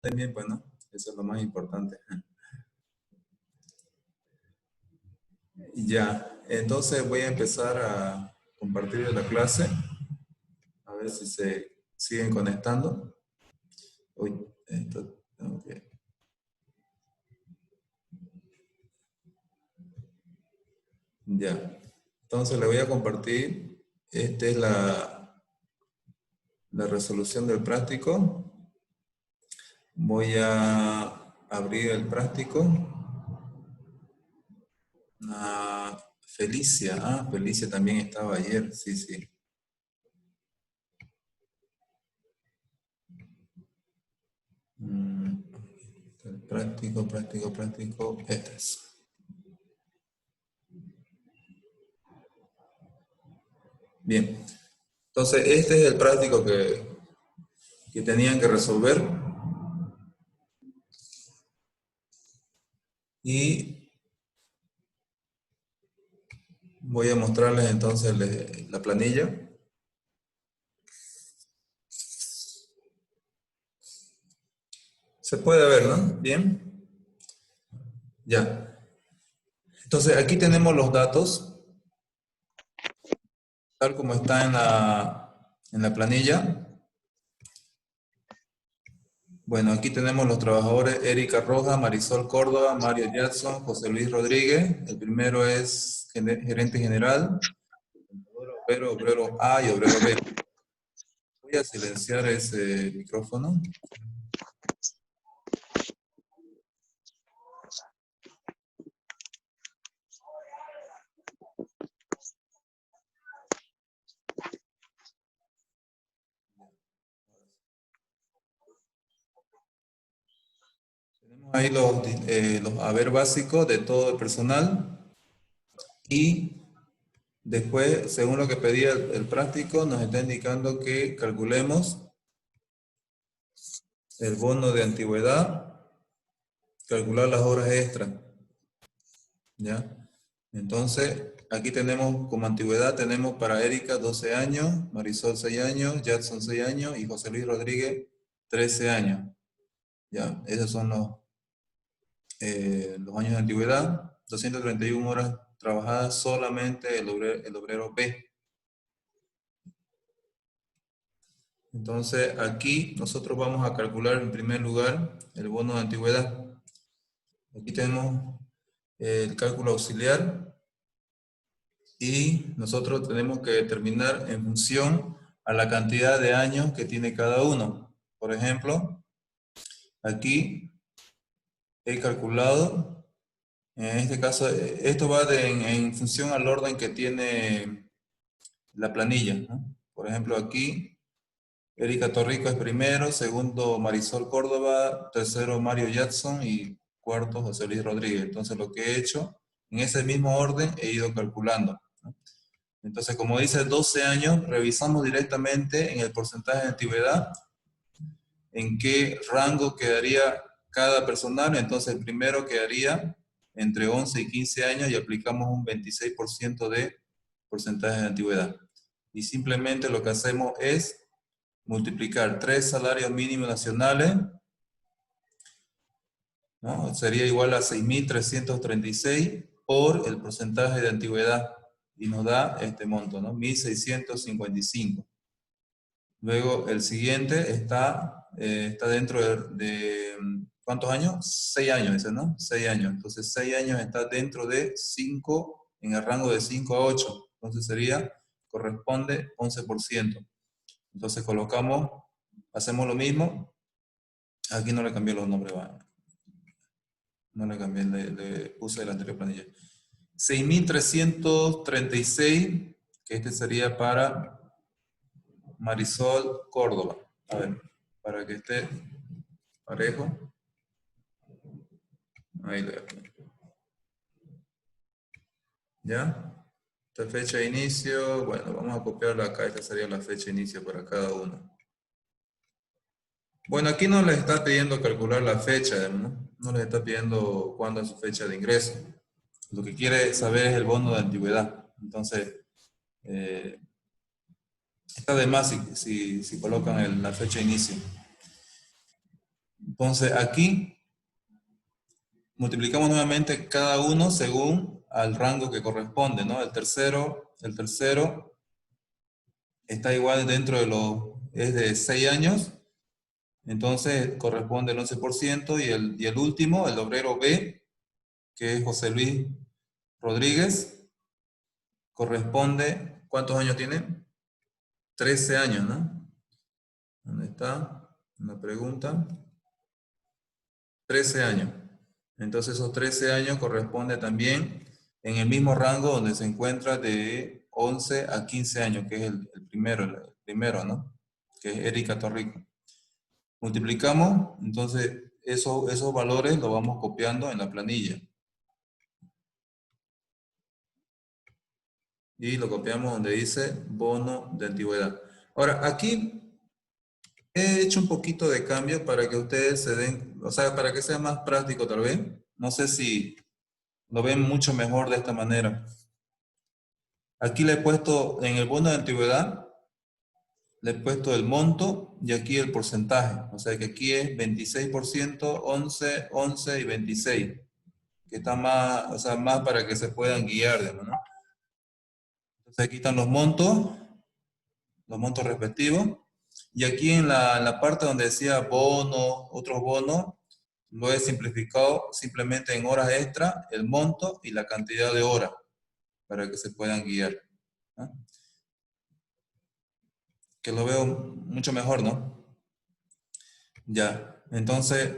También, pues, ¿no? Eso es lo más importante. Ya, entonces voy a empezar a compartir la clase, a ver si se siguen conectando. Uy, esto tengo que... Ya, entonces le voy a compartir. Esta es la resolución del práctico. Voy a abrir el práctico. Felicia, Felicia también estaba ayer, sí, sí. Práctico, este es. Bien, entonces este es el práctico que tenían que resolver y voy a mostrarles entonces la planilla. Se puede ver, ¿no? Bien, ya. Entonces aquí tenemos los datos, tal como está en la planilla. Bueno, aquí tenemos los trabajadores: Erika Roja, Marisol Córdoba, Mario Jackson, José Luis Rodríguez. El primero es gerente general, obrero A y obrero B. Voy a silenciar ese micrófono. Tenemos ahí los haber básicos de todo el personal y después, según lo que pedía el práctico, nos está indicando que calculemos el bono de antigüedad, calcular las horas extras, ¿ya? Entonces, aquí tenemos como antigüedad, tenemos para Erika 12 años, Marisol 6 años, Jackson 6 años y José Luis Rodríguez 13 años. Ya, esos son los años de antigüedad. 231 horas trabajadas solamente el obrero B. Entonces, aquí nosotros vamos a calcular en primer lugar el bono de antigüedad. Aquí tenemos el cálculo auxiliar y nosotros tenemos que determinar en función a la cantidad de años que tiene cada uno. Por ejemplo, aquí he calculado, en este caso, esto va en función al orden que tiene la planilla, ¿no? Por ejemplo, aquí Erika Torrico es primero, segundo Marisol Córdoba, tercero Mario Jackson y cuarto José Luis Rodríguez. Entonces lo que he hecho, en ese mismo orden he ido calculando, ¿no? Entonces, como dice 12 años, revisamos directamente en el porcentaje de antigüedad, en qué rango quedaría cada personal. Entonces, el primero quedaría entre 11 y 15 años y aplicamos un 26% de porcentaje de antigüedad. Y simplemente lo que hacemos es multiplicar 3 salarios mínimos nacionales, ¿no? Sería igual a 6.336 por el porcentaje de antigüedad y nos da este monto, ¿no? 1.655. Luego el siguiente está dentro ¿cuántos años? 6 años, dice, ¿no? 6 años. Entonces 6 años está dentro de 5, en el rango de 5 a 8. Entonces corresponde 11%. Entonces hacemos lo mismo. Aquí no le cambié los nombres, no le cambié, le puse la anterior planilla. 6.336, que este sería para Marisol Córdoba. A ver, para que esté parejo. Ahí le voy a poner. ¿Ya? Esta fecha de inicio, bueno, vamos a copiarla acá. Esta sería la fecha de inicio para cada uno. Bueno, aquí no les está pidiendo calcular la fecha, ¿no? No les está pidiendo cuándo es su fecha de ingreso. Lo que quiere saber es el bono de antigüedad. Entonces, está de más si colocan la fecha de inicio. Entonces aquí multiplicamos nuevamente cada uno según al rango que corresponde, ¿no? El tercero está igual dentro de es de 6 años, entonces corresponde el 11%, y el último, el obrero B, que es José Luis Rodríguez, corresponde, ¿cuántos años tiene? 13 años, ¿no? ¿Dónde está? Una pregunta. 13 años. Entonces esos 13 años corresponde también en el mismo rango donde se encuentra de 11 a 15 años, que es el primero, ¿no? Que es Erika Torrico. Multiplicamos, entonces esos valores los vamos copiando en la planilla. Y lo copiamos donde dice bono de antigüedad. Ahora, aquí he hecho un poquito de cambio para que ustedes se den, o sea, para que sea más práctico tal vez. No sé si lo ven mucho mejor de esta manera. Aquí le he puesto, en el bono de antigüedad, le he puesto el monto y aquí el porcentaje. O sea que aquí es 26%, 11, 11 y 26. Que está más, o sea, más para que se puedan guiar, digamos, ¿no? Entonces aquí están los montos respectivos. Y aquí en la parte donde decía bono, otros bonos, lo he simplificado simplemente en horas extra, el monto y la cantidad de horas para que se puedan guiar, ¿no? Que lo veo mucho mejor, ¿no? Ya, entonces,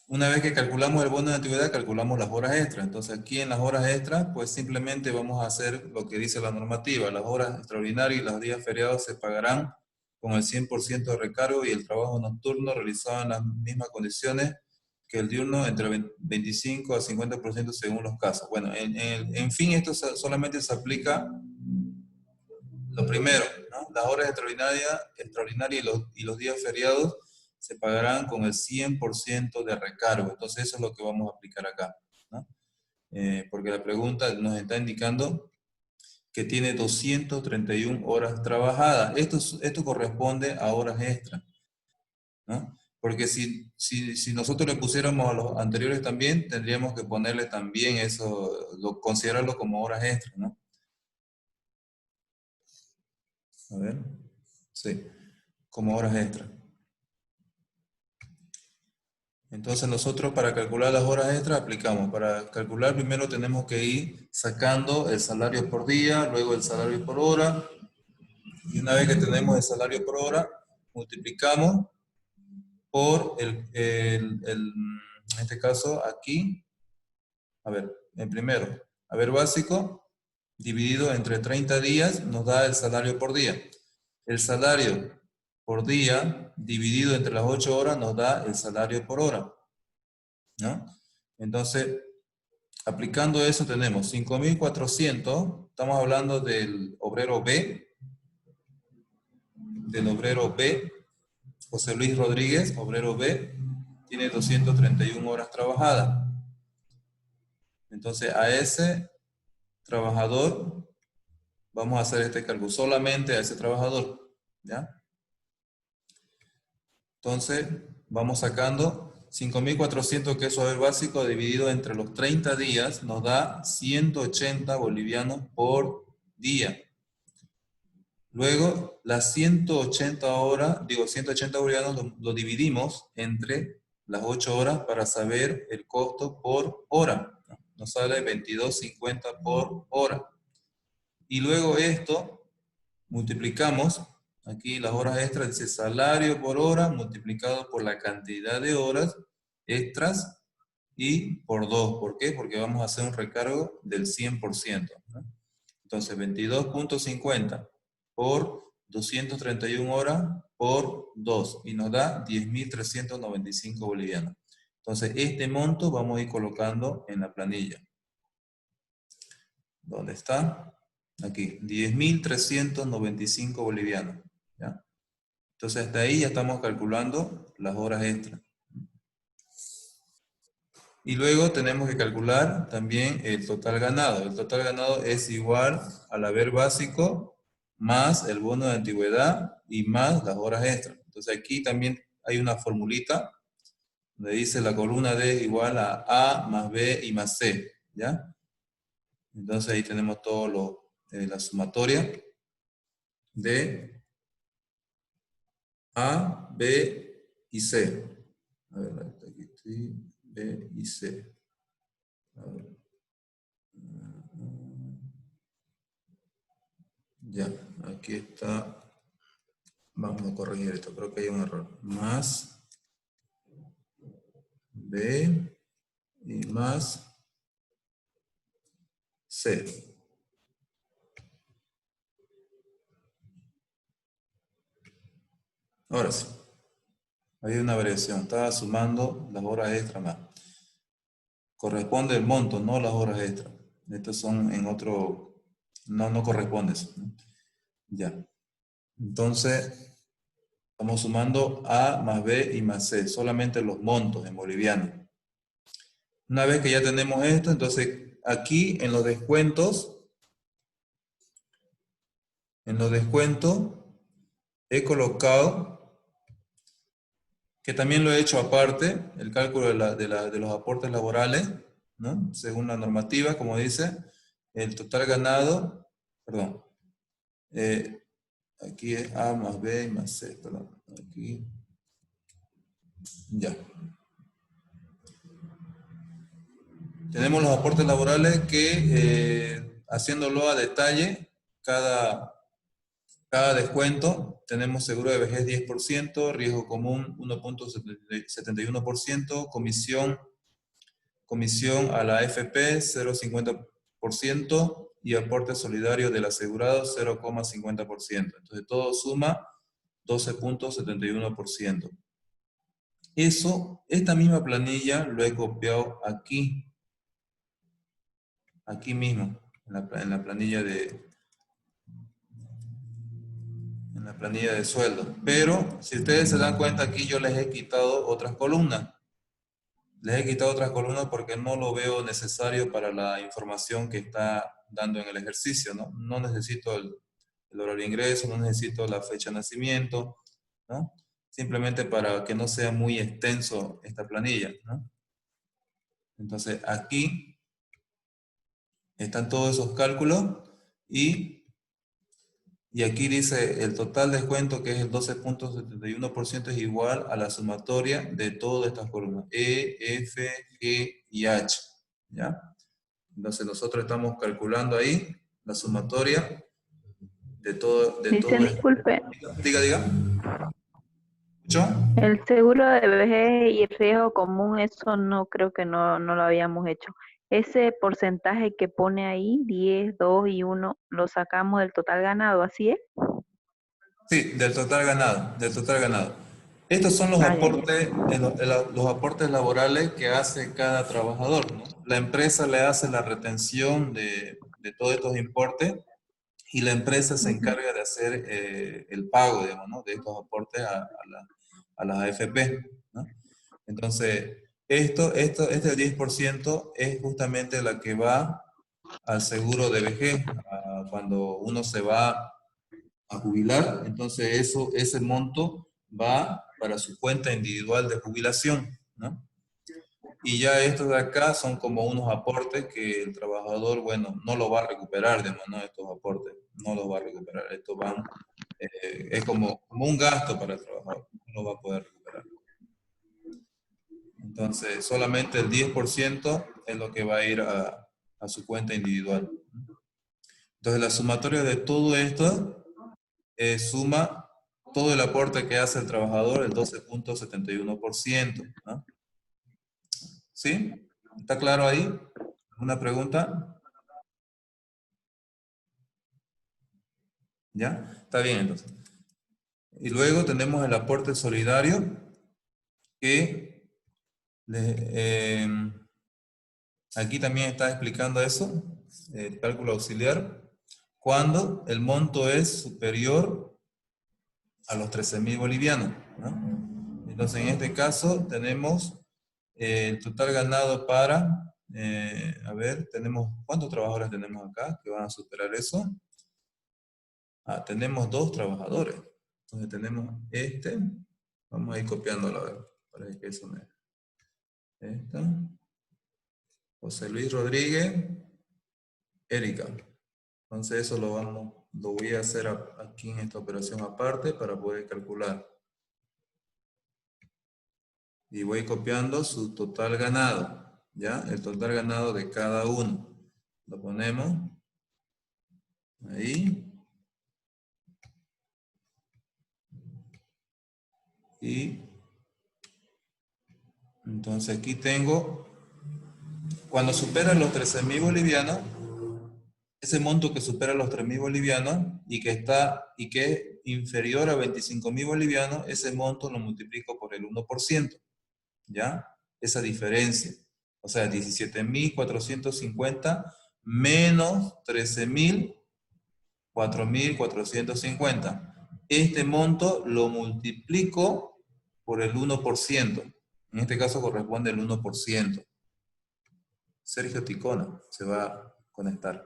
una vez que calculamos el bono de antigüedad, calculamos las horas extras. Entonces, aquí en las horas extras, pues simplemente vamos a hacer lo que dice la normativa. Las horas extraordinarias y los días feriados se pagarán con el 100% de recargo y el trabajo nocturno realizado en las mismas condiciones que el diurno entre 25 a 50% según los casos. Bueno, en fin, esto solamente se aplica lo primero, ¿no? Las horas extraordinarias y los días feriados se pagarán con el 100% de recargo. Entonces eso es lo que vamos a aplicar acá, ¿no? Porque la pregunta nos está indicando que tiene 231 horas trabajadas. Esto corresponde a horas extras, ¿no? Porque si nosotros le pusiéramos a los anteriores también, tendríamos que ponerle también eso, considerarlo como horas extras, ¿no? A ver, sí, como horas extras. Entonces nosotros para calcular las horas extras aplicamos. Para calcular primero tenemos que ir sacando el salario por día, luego el salario por hora. Y una vez que tenemos el salario por hora, multiplicamos por en este caso aquí, a ver, el primero, haber básico, dividido entre 30 días, nos da el salario por día. El salario por día, dividido entre las 8 horas, nos da el salario por hora, ¿no? Entonces, aplicando eso tenemos 5.400, estamos hablando del obrero B, José Luis Rodríguez, obrero B, tiene 231 horas trabajadas. Entonces a ese trabajador vamos a hacer este cálculo, solamente a ese trabajador, ¿ya? Entonces vamos sacando 5.400, que es el básico, dividido entre los 30 días, nos da 180 bolivianos por día. Luego, las 180 horas, 180 bolivianos lo dividimos entre las 8 horas para saber el costo por hora. Nos sale 22.50 por hora. Y luego esto multiplicamos, aquí las horas extras, dice salario por hora multiplicado por la cantidad de horas extras y por 2. ¿Por qué? Porque vamos a hacer un recargo del 100%, ¿no? Entonces, 22.50 por 231 horas por 2 y nos da 10.395 bolivianos. Entonces, este monto vamos a ir colocando en la planilla. ¿Dónde está? Aquí, 10.395 bolivianos, ¿ya? Entonces, hasta ahí ya estamos calculando las horas extras. Y luego tenemos que calcular también el total ganado. El total ganado es igual al haber básico más el bono de antigüedad y más las horas extras. Entonces aquí también hay una formulita donde dice la columna D es igual a más B y más C, ¿ya? Entonces ahí tenemos todo la sumatoria de A, B y C. A ver, aquí estoy, B y C. A ver. Ya, aquí está. Vamos a corregir esto, creo que hay un error. Más B y más C. Ahora sí. Hay una variación. Estaba sumando las horas extra más. Corresponde el monto, no las horas extra. Estos son en otro. No corresponde eso, ¿no? Ya. Entonces, estamos sumando A más B y más C. Solamente los montos en boliviano. Una vez que ya tenemos esto, entonces aquí en los descuentos, he colocado, que también lo he hecho aparte, el cálculo de los aportes laborales, ¿no? Según la normativa, como dice, el total ganado, perdón, aquí es A más B y más C, perdón, aquí, ya. Tenemos los aportes laborales que, haciéndolo a detalle, cada descuento, tenemos seguro de vejez 10%, riesgo común 1.71%, comisión a la AFP 0.50% y aporte solidario del asegurado 0.50%. Entonces todo suma 12.71%. Esta misma planilla lo he copiado aquí mismo, en la planilla de sueldo. Pero si ustedes se dan cuenta, aquí yo les he quitado otras columnas. Les he quitado otras columnas porque no lo veo necesario para la información que está dando en el ejercicio, ¿no? No necesito el horario de ingreso, no necesito la fecha de nacimiento, ¿no? Simplemente para que no sea muy extenso esta planilla, ¿no? Entonces aquí están todos esos cálculos y aquí dice el total descuento, que es el 12.71%, es igual a la sumatoria de todas estas columnas, E, F, G y H, ¿ya? Entonces nosotros estamos calculando ahí la sumatoria de todo esto. Disculpe, Diga. ¿Escuchó? el seguro de vejez y el riesgo común, eso no creo que no lo habíamos hecho. Ese porcentaje que pone ahí, 10, 2 y 1, lo sacamos del total ganado, ¿así es? Sí, del total ganado. Estos son los Ah, ya, ya. aportes, los aportes laborales que hace cada trabajador, ¿no? La empresa le hace la retención de todos estos importes y la empresa se Ujú. encarga de hacer el pago, digamos, ¿no? De estos aportes a las AFP, ¿no? Entonces, este 10% es justamente la que va al seguro de vejez, cuando uno se va a jubilar, entonces ese monto va para su cuenta individual de jubilación, ¿no? Y ya estos de acá son como unos aportes que el trabajador, bueno, no lo va a recuperar, digamos, ¿no? Estos aportes, no los va a recuperar. Estos van, es como un gasto para el trabajador, no lo va a poder recuperar. Entonces, solamente el 10% es lo que va a ir a su cuenta individual. Entonces, la sumatoria de todo esto suma todo el aporte que hace el trabajador, el 12.71%, ¿no? ¿Sí? ¿Está claro ahí? ¿Una pregunta? ¿Ya? Está bien entonces. Y luego tenemos el aporte solidario que aquí también está explicando eso, el cálculo auxiliar, cuando el monto es superior a los 13.000 bolivianos, ¿no? Entonces, en este caso, tenemos el total ganado para, a ver, ¿cuántos trabajadores tenemos acá que van a superar eso? Tenemos 2 trabajadores. Entonces, tenemos este Vamos a ir copiándola, a ver. Parece que eso me... Esta. José Luis Rodríguez, Erika. Entonces eso lo voy a hacer aquí en esta operación aparte para poder calcular. Y voy copiando su total ganado, ¿ya? El total ganado de cada uno. Lo ponemos ahí. Y entonces aquí tengo, cuando supera los 13.000 bolivianos, ese monto que supera los 3.000 bolivianos y que es inferior a 25.000 bolivianos, ese monto lo multiplico por el 1%, ¿ya? Esa diferencia. O sea, 17.450 menos 13.000, 4.450. Este monto lo multiplico por el 1%. En este caso corresponde el 1%. Sergio Ticona se va a conectar.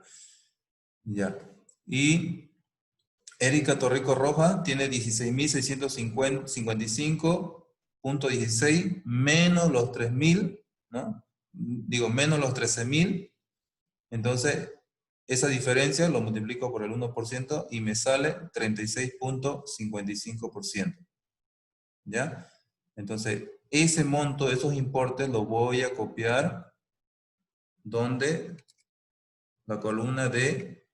Ya. Y Erika Torrico Roja tiene 16.655.16 menos los 3.000, ¿no? Digo, menos los 13.000. Entonces, esa diferencia lo multiplico por el 1% y me sale 36.55%. ¿Ya? Entonces, ese monto, esos importes, los voy a copiar donde la columna de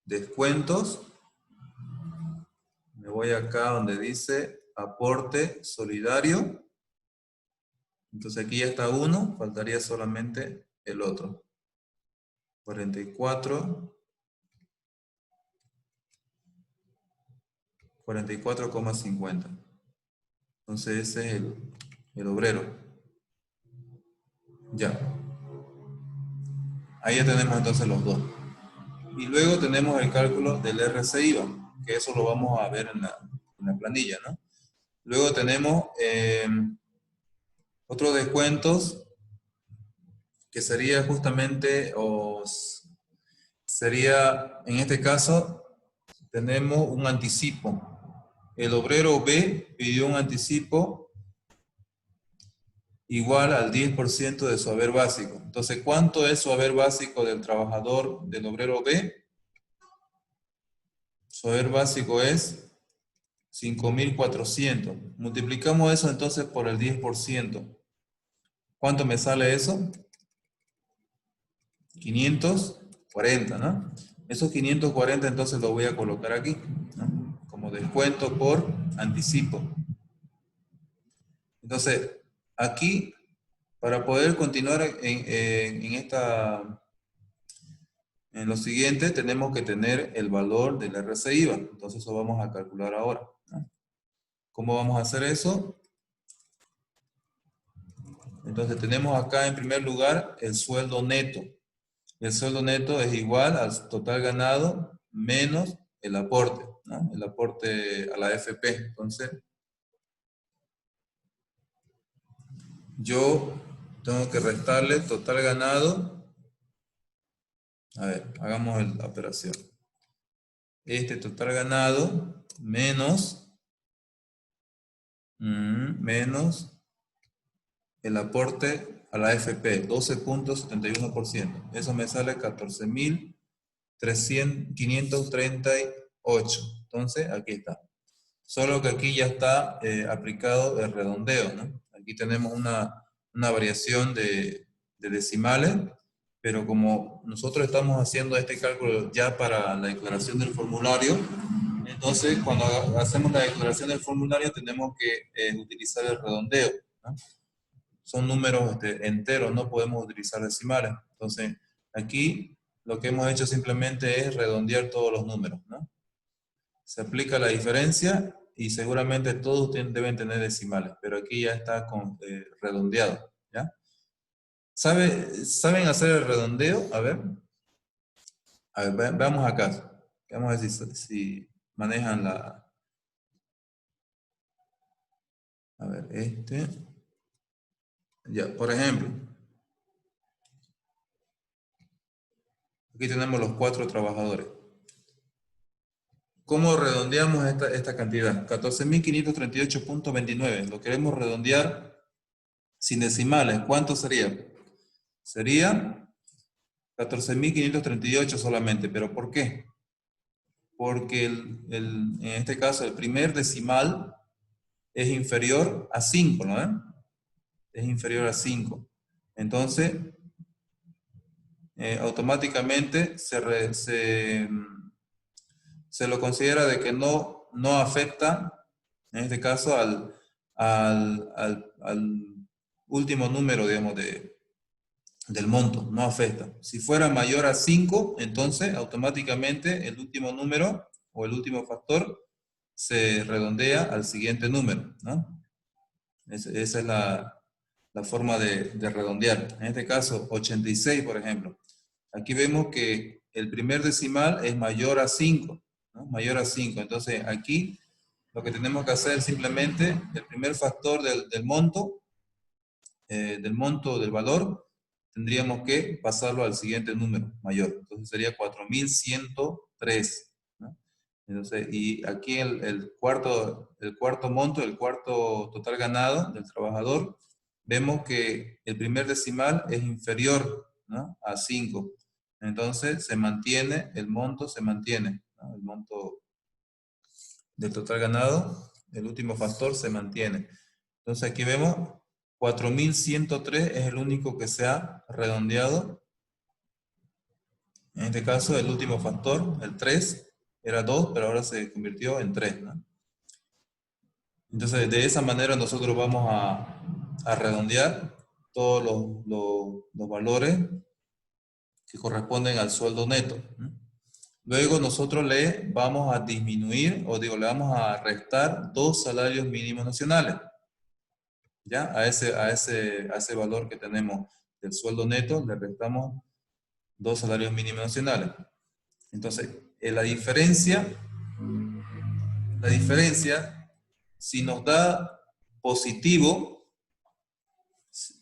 descuentos. Me voy acá donde dice aporte solidario. Entonces aquí ya está uno, faltaría solamente el otro. 44,50. Entonces ese es el obrero. Ya. Ahí ya tenemos entonces los dos. Y luego tenemos el cálculo del RC-IVA, que eso lo vamos a ver en la planilla, ¿no? Luego tenemos otros descuentos que sería justamente, sería, en este caso, tenemos un anticipo. El obrero B pidió un anticipo igual al 10% de su haber básico. Entonces, ¿cuánto es su haber básico del trabajador, del obrero B? Su haber básico es 5.400. Multiplicamos eso entonces por el 10%. ¿Cuánto me sale eso? 540, ¿no? Esos 540 entonces los voy a colocar aquí, ¿no? Como descuento por anticipo. Entonces, aquí, para poder continuar en lo siguiente, tenemos que tener el valor del RC-IVA. Entonces, eso vamos a calcular ahora, ¿no? ¿Cómo vamos a hacer eso? Entonces, tenemos acá en primer lugar el sueldo neto. El sueldo neto es igual al total ganado menos el aporte, ¿no? El aporte a la AFP. Entonces, yo tengo que restarle total ganado. A ver, hagamos la operación. Este total ganado menos el aporte a la AFP, 12.71%. Eso me sale 14.538. Entonces, aquí está. Solo que aquí ya está aplicado el redondeo, ¿no? Aquí tenemos una variación de decimales, pero como nosotros estamos haciendo este cálculo ya para la declaración del formulario, entonces cuando hacemos la declaración del formulario tenemos que utilizar el redondeo, ¿no? Son números enteros, no podemos utilizar decimales. Entonces, aquí lo que hemos hecho simplemente es redondear todos los números, ¿no? Se aplica la diferencia y seguramente todos deben tener decimales, pero aquí ya está redondeado, ¿ya? ¿Saben hacer el redondeo? A ver, veamos acá. Vamos a ver si manejan la... A ver, Ya, por ejemplo, aquí tenemos los 4 trabajadores. ¿Cómo redondeamos esta cantidad? 14.538.29. Lo queremos redondear sin decimales. ¿Cuánto sería? Sería 14.538 solamente. ¿Pero por qué? Porque en este caso el primer decimal es inferior a 5, ¿no? Es inferior a 5. Entonces, automáticamente se lo considera de que no afecta, en este caso, al último número, digamos, del monto, no afecta. Si fuera mayor a 5, entonces automáticamente el último número o el último factor se redondea al siguiente número, ¿no? Esa es la forma de redondear. En este caso, 86, por ejemplo. Aquí vemos que el primer decimal es mayor a 5, ¿no? Mayor a 5. Entonces, aquí lo que tenemos que hacer es simplemente el primer factor del monto del valor, tendríamos que pasarlo al siguiente número mayor. Entonces sería 4.103, ¿no? Entonces, y aquí el cuarto monto, el cuarto total ganado del trabajador, vemos que el primer decimal es inferior, ¿no?, a 5. Entonces se mantiene, el monto se mantiene, ¿no? El monto del total ganado, el último factor se mantiene. Entonces aquí vemos 4.103 es el único que se ha redondeado. En este caso, el último factor, el 3, era 2, pero ahora se convirtió en 3, ¿no? Entonces, de esa manera nosotros vamos a redondear todos los valores que corresponden al sueldo neto, ¿no? Luego nosotros le vamos a disminuir, le vamos a restar 2 salarios mínimos nacionales. ¿Ya? A ese valor que tenemos del sueldo neto le restamos 2 salarios mínimos nacionales. Entonces, la diferencia, si nos da positivo,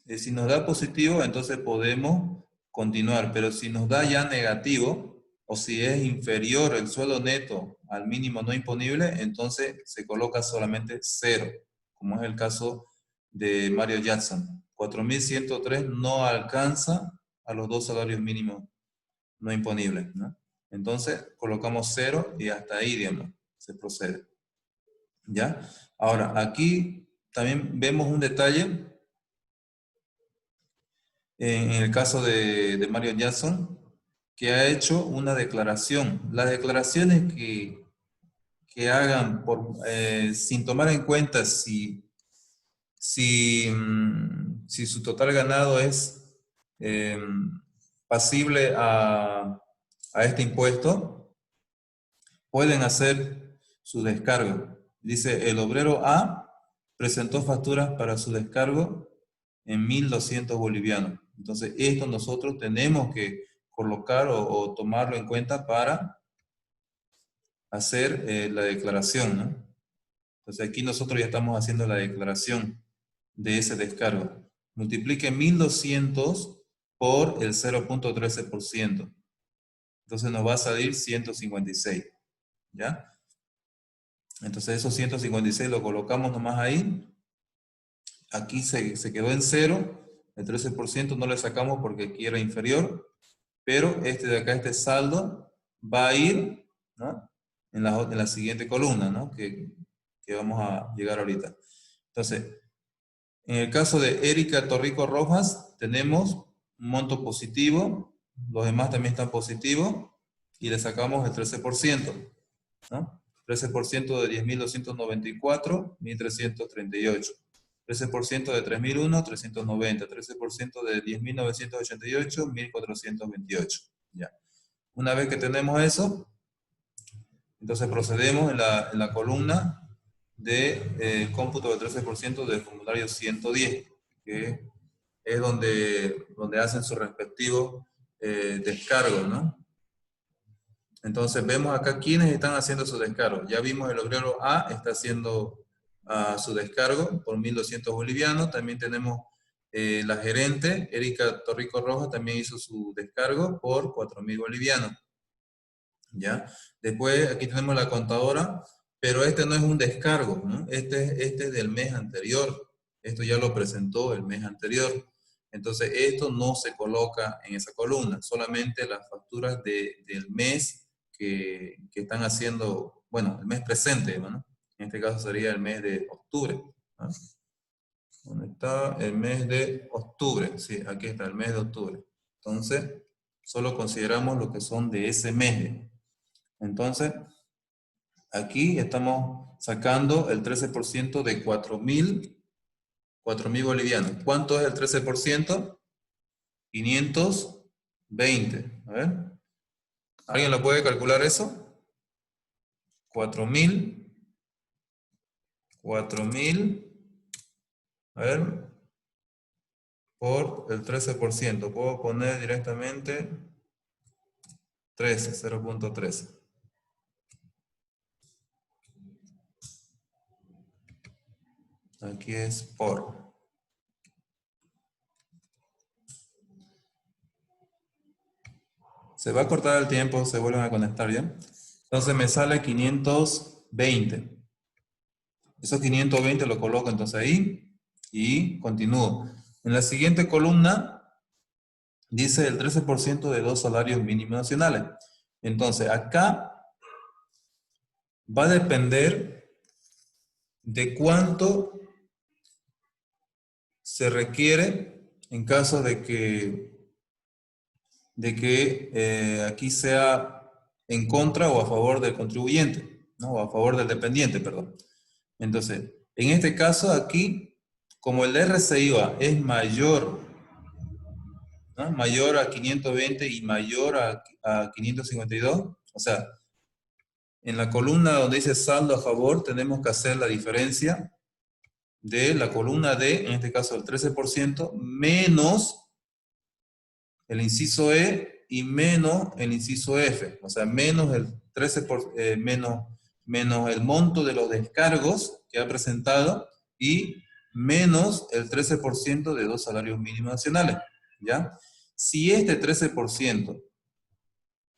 entonces podemos continuar, pero si nos da ya negativo, o si es inferior el sueldo neto al mínimo no imponible, entonces se coloca solamente 0, como es el caso de Mario Jackson. 4.103 no alcanza a los 2 salarios mínimos no imponibles, ¿no? Entonces colocamos 0 y hasta ahí, digamos, se procede. ¿Ya? Ahora, aquí también vemos un detalle en el caso de Mario Jackson, que ha hecho una declaración. Las declaraciones que hagan sin tomar en cuenta si su total ganado es pasible a este impuesto, pueden hacer su descargo. Dice, el obrero A presentó facturas para su descargo en 1.200 bolivianos. Entonces, esto nosotros tenemos que colocar o tomarlo en cuenta para hacer la declaración, ¿no? Entonces, aquí nosotros ya estamos haciendo la declaración de ese descargo. Multiplique 1.200 por el 0.13%. Entonces nos va a salir 156. ¿Ya? Entonces esos 156 lo colocamos nomás ahí. Aquí se quedó en 0. El 13% no le sacamos porque aquí era inferior. Pero este de acá, este saldo, va a ir, ¿no?, en la siguiente columna, ¿no?, que vamos a llegar ahorita. Entonces, en el caso de Erika Torrico Rojas, tenemos un monto positivo, los demás también están positivos, y le sacamos el 13%, ¿no? 13% de 10.294, 1.338. 13% de 3.001, 390. 13% de 10.988, 1.428. Ya. Una vez que tenemos eso, entonces procedemos en la columna de cómputo del 13% del formulario 110, que es donde hacen su respectivo descargo, ¿no? Entonces vemos acá quiénes están haciendo su descargo. Ya vimos el obrero A está haciendo su descargo por 1.200 bolivianos. También tenemos la gerente, Erika Torrico Rojas, también hizo su descargo por 4.000 bolivianos. ¿ya? Después aquí tenemos la contadora, pero este no es un descargo, ¿no? Este es del mes anterior. Esto ya lo presentó el mes anterior. Entonces, esto no se coloca en esa columna, solamente las facturas del mes que están haciendo, bueno, el mes presente, ¿no? En este caso sería el mes de octubre, ¿no? ¿Dónde está? El mes de octubre, sí, aquí está, el mes de octubre. Entonces, solo consideramos lo que son de ese mes. Entonces, aquí estamos sacando el 13% de 4.000 bolivianos. ¿Cuánto es el 13%? 520. A ver. ¿Alguien lo puede calcular eso? 4.000. A ver. Por el 13%. Puedo poner directamente 13, 0.13. Aquí es por. Se va a cortar el tiempo, se vuelven a conectar, ¿ya? Entonces me sale 520. Esos 520 lo coloco entonces ahí y continúo. En la siguiente columna dice el 13% de 2 salarios mínimos nacionales. Entonces acá va a depender de cuánto se requiere en caso de que aquí sea en contra o a favor del contribuyente, ¿no? O a favor del dependiente, perdón. Entonces, en este caso aquí, como el RCIVA es mayor, ¿no? Mayor a 520 y mayor a 552, o sea, en la columna donde dice saldo a favor, tenemos que hacer la diferencia de la columna D, en este caso el 13%, menos el inciso E y menos el inciso F, o sea, menos el 13%, menos el monto de los descargos que ha presentado y menos el 13% de 2 salarios mínimos nacionales, ¿ya? Si este 13%,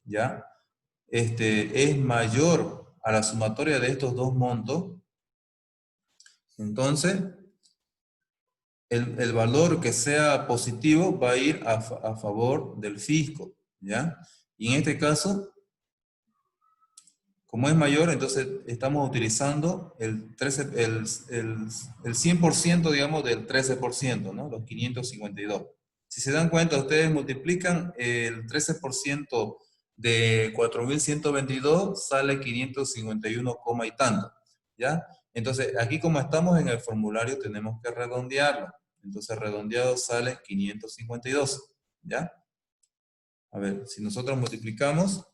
¿ya? Es mayor a la sumatoria de estos dos montos, entonces el valor que sea positivo va a ir a favor del fisco, ¿ya? Y en este caso, como es mayor, entonces estamos utilizando el 100%, digamos, del 13%, ¿no? Los 552. Si se dan cuenta, ustedes multiplican el 13% de 4.122, sale 551, y tanto, ¿ya? Entonces, aquí como estamos en el formulario, tenemos que redondearlo. Entonces, redondeado sale 552, ¿ya? A ver, si nosotros multiplicamos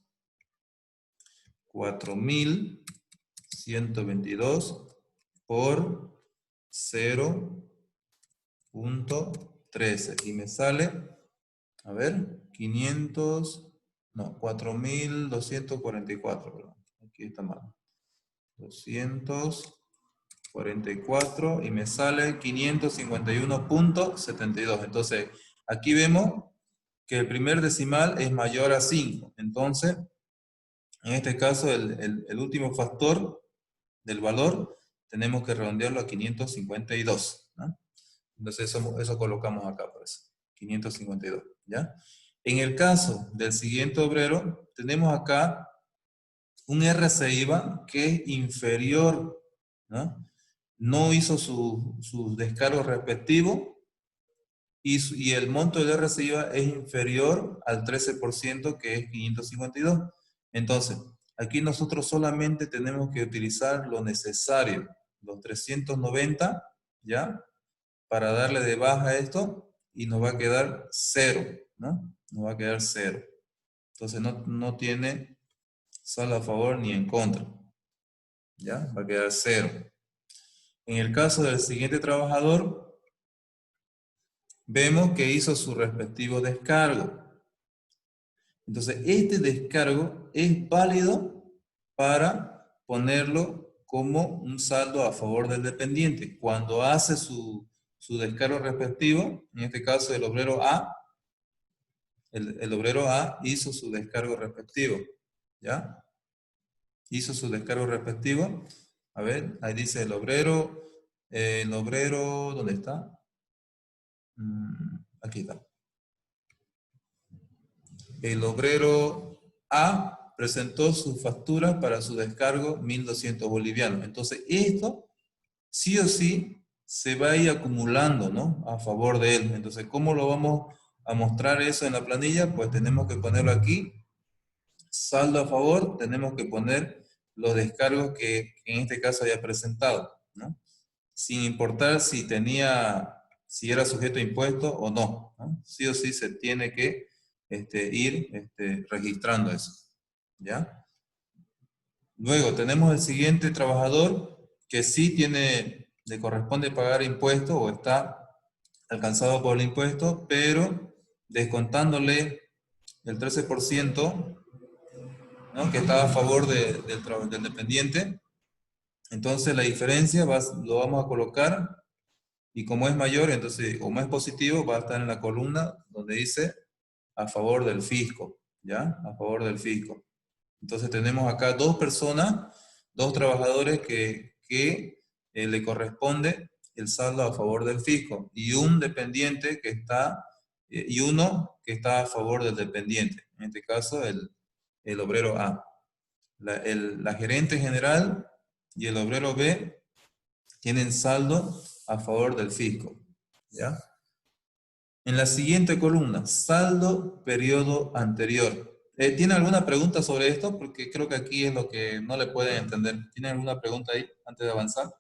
4.122 por 0.13 y me sale, a ver, 4.244, perdón, aquí está mal, 244 y me sale 551.72. Entonces, aquí vemos que el primer decimal es mayor a 5, entonces en este caso, el último factor del valor, tenemos que redondearlo a 552, ¿no? Entonces, eso colocamos acá, por eso, 552, ¿ya? En el caso del siguiente obrero, tenemos acá un RCIVA que es inferior, ¿no? No hizo sus descargos respectivos y el monto del RCIVA es inferior al 13%, que es 552. Entonces, aquí nosotros solamente tenemos que utilizar lo necesario, los 390, ¿ya? Para darle de baja a esto y nos va a quedar 0, ¿no? Nos va a quedar 0. Entonces no tiene saldo a favor ni en contra, ¿ya? Va a quedar 0. En el caso del siguiente trabajador, vemos que hizo su respectivo descargo. Entonces, este descargo es válido para ponerlo como un saldo a favor del dependiente. Cuando hace su descargo respectivo, en este caso el obrero A, el obrero A hizo su descargo respectivo, ¿ya? Hizo su descargo respectivo. A ver, ahí dice el obrero, ¿dónde está? Aquí está. El obrero A presentó su factura para su descargo 1.200 bolivianos. Entonces, esto sí o sí se va a ir acumulando, ¿no? A favor de él. Entonces, ¿cómo lo vamos a mostrar eso en la planilla? Pues tenemos que ponerlo aquí. Saldo a favor, tenemos que poner los descargos que en este caso haya presentado, ¿no? Sin importar si era sujeto a impuesto o no, ¿no? Sí o sí se tiene que ir registrando eso, ¿ya? Luego tenemos el siguiente trabajador que sí le corresponde pagar impuesto o está alcanzado por el impuesto, pero descontándole el 13%, ¿no? Que está a favor del dependiente, entonces la diferencia lo vamos a colocar y como es mayor, entonces como es positivo, va a estar en la columna donde dice a favor del fisco, ¿ya? A favor del fisco. Entonces tenemos acá dos personas, dos trabajadores que le corresponde el saldo a favor del fisco y un dependiente que está, y uno que está a favor del dependiente, en este caso el obrero A. La gerente general y el obrero B tienen saldo a favor del fisco, ¿ya? En la siguiente columna, saldo periodo anterior. ¿Tiene alguna pregunta sobre esto? Porque creo que aquí es lo que no le pueden entender. ¿Tiene alguna pregunta ahí antes de avanzar?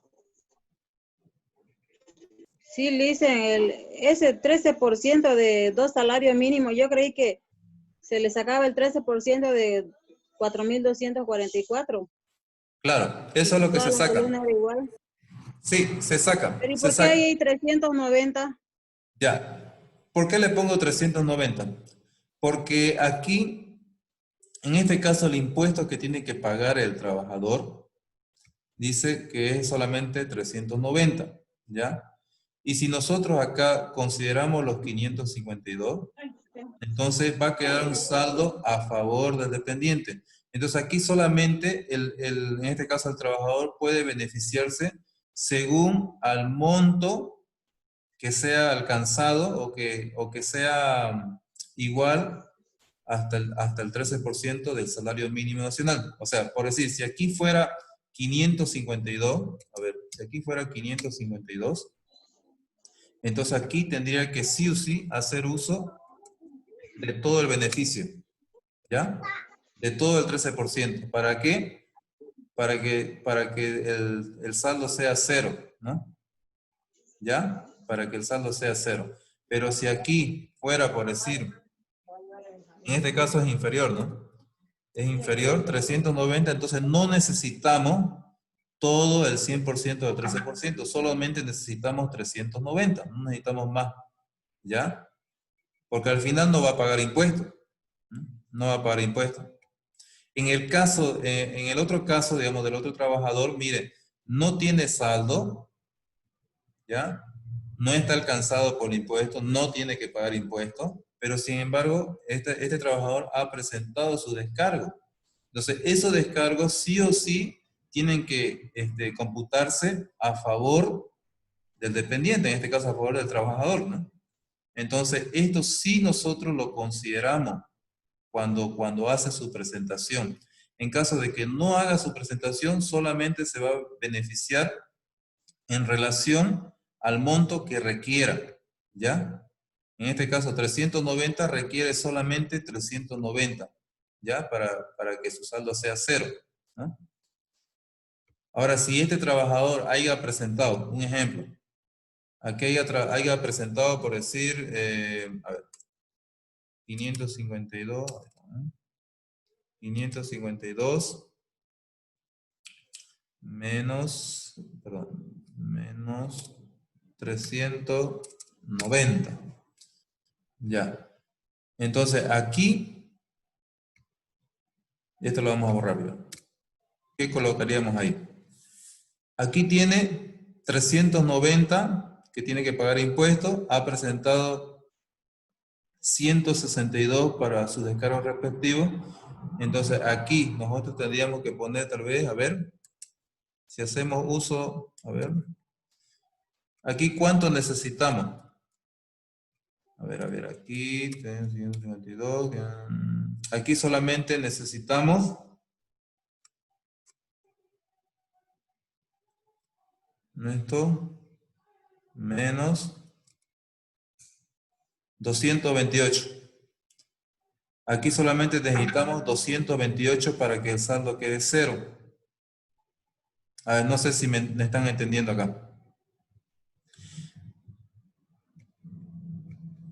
Sí, Licen, ese 13% de 2 salarios mínimos, yo creí que se le sacaba el 13% de 4.244. Claro, eso es lo que Toda se la columna saca. era igual. Sí, se saca, Pero ¿y se por qué ahí saca. hay 390? Ya. ¿Por qué le pongo 390? Porque aquí, en este caso, el impuesto que tiene que pagar el trabajador dice que es solamente 390, ¿ya? Y si nosotros acá consideramos los 552, entonces va a quedar un saldo a favor del dependiente. Entonces aquí solamente, en este caso, el trabajador puede beneficiarse según al monto que sea alcanzado o que sea igual hasta el 13% del salario mínimo nacional. O sea, por decir, si aquí fuera 552, a ver, si aquí fuera 552, entonces aquí tendría que sí o sí hacer uso de todo el beneficio, ¿ya? De todo el 13%. ¿Para qué? Para que el saldo sea cero, ¿no? ¿Ya? Para que el saldo sea cero. Pero si aquí fuera, por decir, en este caso es inferior, ¿no? Es inferior, 390, entonces no necesitamos todo el 100% del 13%, solamente necesitamos 390, no necesitamos más, ¿ya? Porque al final no va a pagar impuestos, ¿no? No va a pagar impuestos. En el otro caso, digamos, del otro trabajador, mire, no tiene saldo, ¿ya? No está alcanzado por impuestos, no tiene que pagar impuestos, pero sin embargo, este trabajador ha presentado su descargo. Entonces, esos descargos sí o sí tienen que computarse a favor del dependiente, en este caso a favor del trabajador, ¿no? Entonces, esto sí nosotros lo consideramos cuando hace su presentación. En caso de que no haga su presentación, solamente se va a beneficiar en relación al monto que requiera, ¿ya? En este caso, 390 requiere solamente 390, ¿ya? Para que su saldo sea cero, ¿no? Ahora, si este trabajador haya presentado, un ejemplo, aquí haya presentado, por decir, a ver, 552, ¿no? 552 menos, perdón, menos 390. Ya. Entonces, aquí, esto lo vamos a borrar rápido. ¿Qué colocaríamos ahí? Aquí tiene 390 que tiene que pagar impuestos, ha presentado 162 para sus descargos respectivos. Entonces aquí nosotros tendríamos que poner tal vez, a ver, si hacemos uso, a ver, aquí cuánto necesitamos. A ver, aquí, 152, aquí solamente necesitamos esto menos 228. Aquí solamente necesitamos 228 para que el saldo quede 0. A ver, no sé si me están entendiendo acá.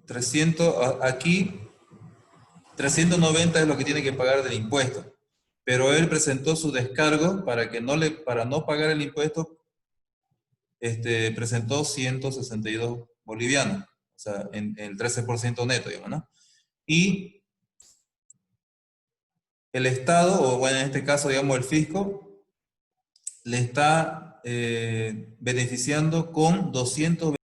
300, aquí 390 es lo que tiene que pagar del impuesto. Pero él presentó su descargo para no pagar el impuesto, presentó 162 bolivianos. O sea, en el 13% neto, digamos, ¿no? Y el Estado, o bueno, en este caso, digamos, el fisco, le está beneficiando con 200